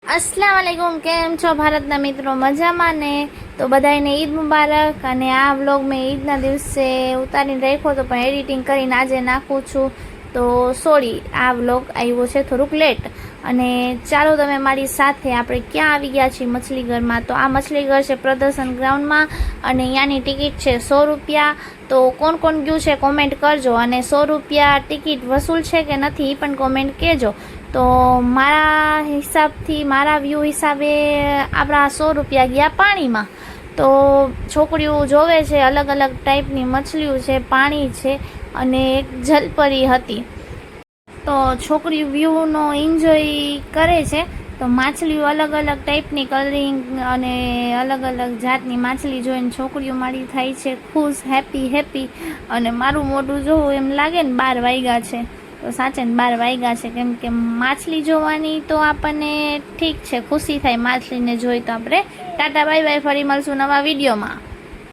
अस्सलाम वालेकुम। केम छो भारतना मित्रों? मजामां ने? तो बधाने ईद मुबारक। अने आ व्लॉग में ईदना दिवसे उतारीने राख्यो तो पण एडिटिंग करीने आजे नाखुं छुं तो सॉरी आ व्लॉग आव्यो छे थोड़ुंक लेट। अने चालो तमे मारी साथे आपणे क्यां आवी गया छीए मछलीघरमां। तो आ मछलीघर छे प्रदर्शन ग्राउंडमां अने अहींयानी टिकिट छे 100 रुपया। तो कोण कोण गयुं छे कॉमेंट करजो अने 100 रुपया टिकिट वसूल छे के नथी ई पण कॉमेंट कहेजो। तो मारा हिसाबथी मारा व्यू हिसाबे आपणा 100 रुपया गया पाणीमां। तो छोकरीओ जोवे छे अलग अलग टाइपनी मछलीओ छे, पाणी छे अने एक जलपरी हती। तो छोकरी व्यूनो एन्जॉय करे छे। तो माछलीओ अलग अलग टाइपनी कलरिंग अने अलग अलग जातनी माछली जोईने छोकरीओ मारी थाय छे खुश, हेपी हेपी। अने मारुं मोढुं जोवुं एम लागे ने 12 वाग्या छे तो साचे ने 12 वाग्या छे, केम के माछली जोवानी तो आपने ठीक छे, खुशी थाय माछलीने जोई। तो आपणे टाटा बाय बाय, फरी मळशुं नवा विडियोमां।